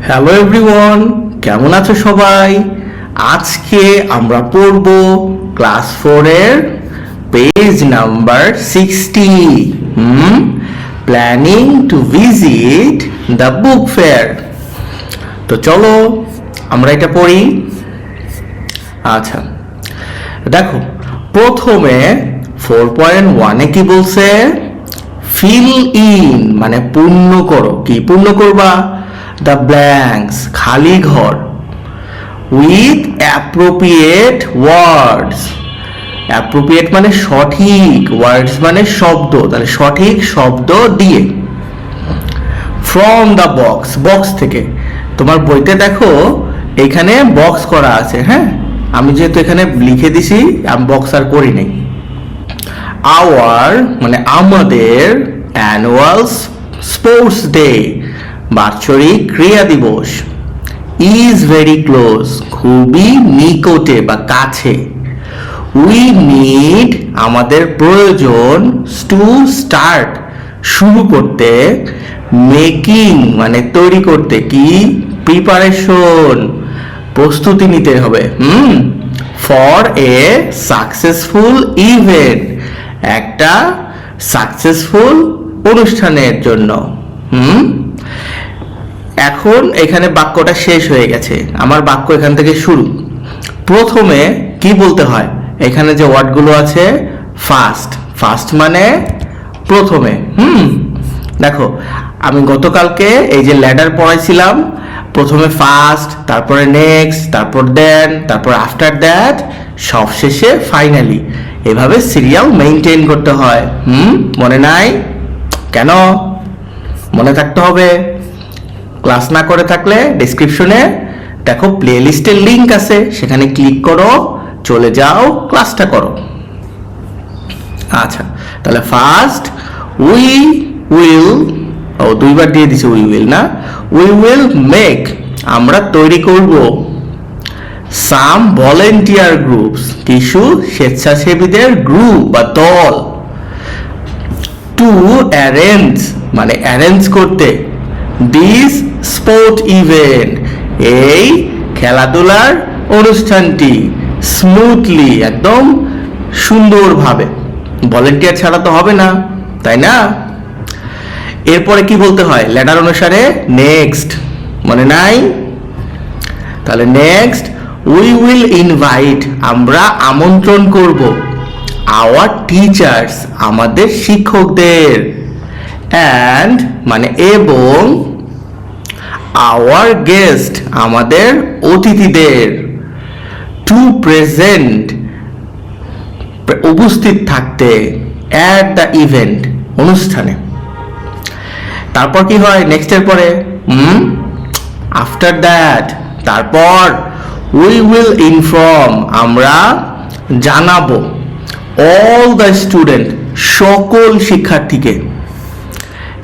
Hello everyone, কেমন আছো সবাই? আজকে আমরা পড়ব ক্লাস 4 এর page number 60। Planning to visit the book fair. তো চলো আমরা এটা পড়ি। আচ্ছা, দেখো প্রথমে 4.1 কি বলছে? ফিল ইন মানে পূর্ণ করো। কি পূর্ণ করবা? দ্য ব্ল্যাঙ্কস খালি ঘর উইথ অ্যাপ্রোপ্রিয়েট ওয়ার্ডস। অ্যাপ্রোপ্রিয়েট মানে সঠিক, ওয়ার্ডস মানে শব্দ, তাহলে সঠিক শব্দ দিয়ে। ফ্রম দ্য বক্স, বক্স থেকে। তোমার বইতে দেখো এখানে বক্স করা আছে। হ্যাঁ, আমি যেহেতু এখানে লিখে দিছি, আমি বক্স আর করি নাই। আওয়ার মানে আমাদের, অ্যানুয়াল স্পোর্টস ডে বাৎসরিক ক্রীড়া দিবস, ইজ ভেরি ক্লোজ খুবই নিকটে বা কাছে। উই নিড আমাদের প্রয়োজন, টু স্টার্ট শুরু করতে, মেকিং মানে তৈরি করতে, কি প্রিপারেশন প্রস্তুতি নিতে হবে। ফর এ সাকসেসফুল ইভেন্ট একটা সাকসেসফুল অনুষ্ঠানের জন্য। এখন এখানে বাক্যটা শেষ হয়ে গেছে, আমার বাক্য এখান থেকে শুরু। প্রথমে কি বলতে হয়? এখানে যে ওয়ার্ডগুলো আছে, ফার্স্ট, ফার্স্ট মানে প্রথমে। দেখো আমি গতকালকে এই যে ল্যাডার পড়াইছিলাম, প্রথমে ফার্স্ট, তারপরে নেক্সট, তারপর দেন, তারপর আফটার দ্যাট, সব শেষে ফাইনালি। এভাবে সিরিয়াল মেইনটেইন করতে হয়। মনে নাই? কেন মনে থাকতে হবে? ক্লাস না করে থাকলে ডেসক্রিপশনে দেখো প্লে লিস্টের লিঙ্ক আছে, সেখানে ক্লিক করো, চলে যাও, ক্লাসটা করো। আচ্ছা, তাহলে ফার্স্ট উই উইল, ও দুইবার দিয়ে দিছি উই উইল না, উই উইল মেক আমরা তৈরি করব, সাম ভলেন্টিয়ার গ্রুপস কিছু স্বেচ্ছাসেবীদের গ্রুপ বা দল, টু অ্যারেঞ্জ মানে অ্যারেঞ্জ করতে, দিস স্পোর্ট ইভেন্ট এই খেলাধুলার অনুষ্ঠানটি, স্মুথলি একদম সুন্দরভাবে। ভলেন্টিয়ার ছাড়া তো হবে না, তাই না? এরপরে কি বলতে হয় লেটার অনুসারে? নেক্সট, মনে নাই? তাহলে নেক্সট উই উইল ইনভাইট আমরা আমন্ত্রণ করব, আওয়ার টিচার্স আমাদের শিক্ষকদের, অ্যান্ড মানে এবং, আওয়ার গেস্ট আমাদের অতিথিদের, টু প্রেজেন্ট উপস্থিত থাকতে, অ্যাট দ্য ইভেন্ট অনুষ্ঠানে। তারপর কি হয় নেক্সটের পরে? আফটার দ্যাট তারপর উই উইল ইনফর্ম আমরা জানাবো, অল দ্য স্টুডেন্ট সকল শিক্ষার্থীকে,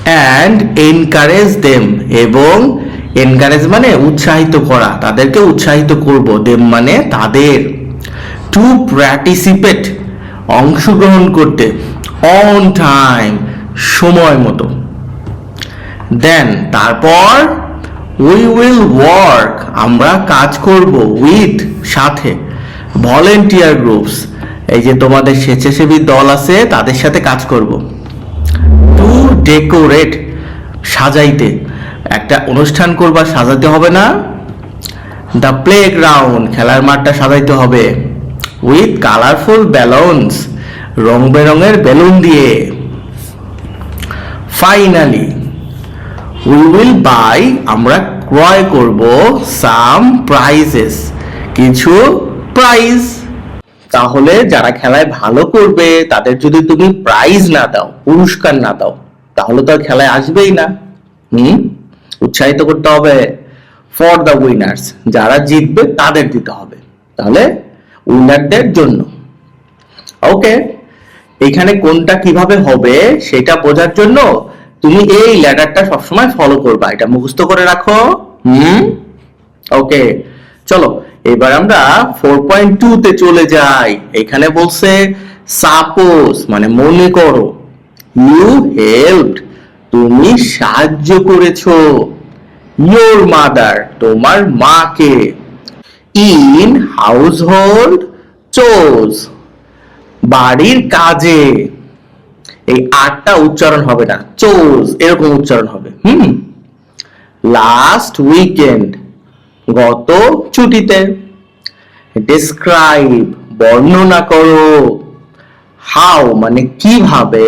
অ্যান্ড এনকারেজ দেম এবং এনকারেজ মানে উৎসাহিত করা, তাদেরকে উৎসাহিত করব, দেম মানে তাদের, টু পার্টিসিপেট অংশগ্রহণ করতে, অন টাইম সময় মতো। দেন তারপর উই উইল ওয়ার্ক আমরা কাজ করব, উইথ সাথে, ভলেন্টিয়ার গ্রুপস এই যে তোমাদের স্বেচ্ছাসেবী দল আছে তাদের সাথে কাজ করব, টু ডেকোরেট সাজাইতে, একটা অনুষ্ঠান করবা সাজাতে হবে না, দ্য প্লেগ্রাউন্ড খেলার মাঠটা সাজাইতে হবে, উইথ কালারফুল ব্যালুনস রং বেরঙের বেলুন দিয়ে। ফাইনালি উই উইল বাই আমরা ক্রয় করব, সাম প্রাইজেস কিছু প্রাইজ। তাহলে যারা খেলায় ভালো করবে তাদের যদি তুমি প্রাইজ না দাও, পুরস্কার না দাও, তাহলে তো আর খেলায় আসবেই না। উৎসাহিত করতে হবে। ফর দ্য উইনার্স যারা জিতবে তাদের দিতে হবে, তাহলে উইনারদের জন্য। ওকে, এখানে কোনটা কিভাবে হবে সেটা বোঝার জন্য তুমি এই ল্যাডারটা সবসময় ফলো করবা, এটা মুখস্থ করে রাখো। ওকে, চলো এবার আমরা 4.2 তে চলে যাই। এখানে বলছে সাপোজ মানে মনে করো, ইউ হেল্পড তুমি সাহায্য করেছো, your mother, তোমার মাকে। in household chores, বাড়ির কাজে। এই আটটা উচ্চারণ হবে না, চোজ এরকম উচ্চারণ হবে। লাস্ট উইকেন্ড, গত ছুটিতে। ডেসক্রাইব, বর্ণনা করো। হাউ মানে কিভাবে,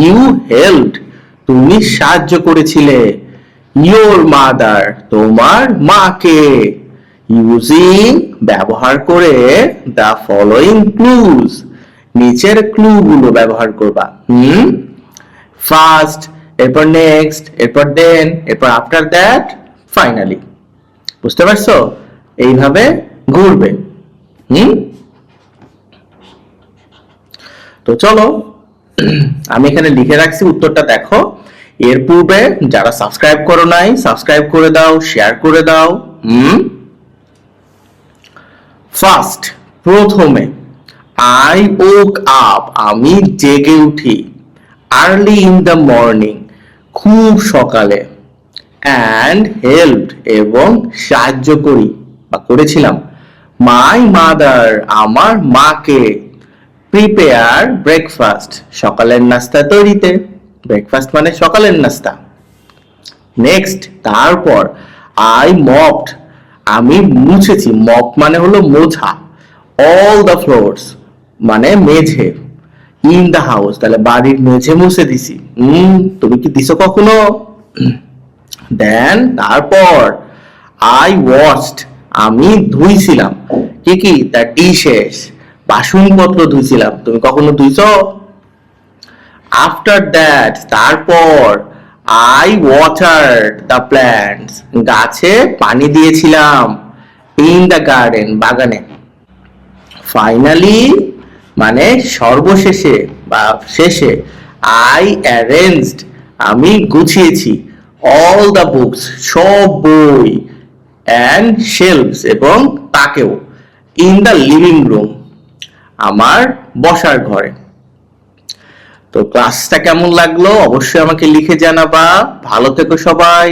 ইউ হেল্পড, তুমি সাহায্য করেছিলে। ইয়োর মাদার, তোমার মাকে। ইউজিং, ব্যবহার করে। দ্য ফলোইং ক্লুজ, নিচের ক্লু গুলো ব্যবহার করবা। ফার্স্ট, এরপর নেক্সট, এরপর দেন, এরপর আফটার দ্যাট, ফাইনালি। বুঝতে পারছো? এইভাবে ঘুরবে। তো চলো, আমি এখানে লিখে রাখছি, উত্তরটা দেখো। এর পূর্বে যারা সাবস্ক্রাইব করো নাই, সাবস্ক্রাইব করে দাও, শেয়ার করে দাও। ফার্স্ট, প্রথমে। আই ওক আপ, আমি জেগে উঠি। আর্লি ইন দ্য মর্নিং, খুব সকালে। অ্যান্ড হেল্পড, এবং সাহায্য করি বা করেছিলাম। মাই মাদার, আমার মাকে। প্রিপেয়ার ব্রেকফাস্ট, সকালের নাস্তা তৈরিতে। ব্রেকফাস্ট মানে সকালের নাস্তা। নেক্সট, তারপর। আই মপড, আমি মুছেছি। মপ মানে হলো মোছা। অল দ্য ফ্লোরস মানে মেঝে। ইন দ্য হাউস, তাহলে বাড়ির মেঝে মুছে দিছি। তুমি কি দিছো কখনো? দেন, তারপর। আই ওয়াশড, আমি ধুইছিলাম। কি কি? দ্য ডিশেস, বাসনপত্র ধুইছিলাম। তুমি কখনো ধুইছো? আফটার দ্যাট, তারপর। আই ওয়াটারড দ্য প্ল্যান্টস, গাছে পানি দিয়েছিলাম। ইন দ্য গার্ডেন, বাগানে। ফাইনালি মানে সর্বশেষে বা শেষে। আই অ্যারেঞ্জড, আমি গুছিয়েছি। অল দ্য বুকস, সব বই। অ্যান্ড শেলফস, এবং তাকেও। ইন দ্য লিভিং রুম, আমার বসার ঘরে। তো ক্লাসটা কেমন লাগলো অবশ্যই আমাকে লিখে জানাবা। ভালো থেকো সবাই।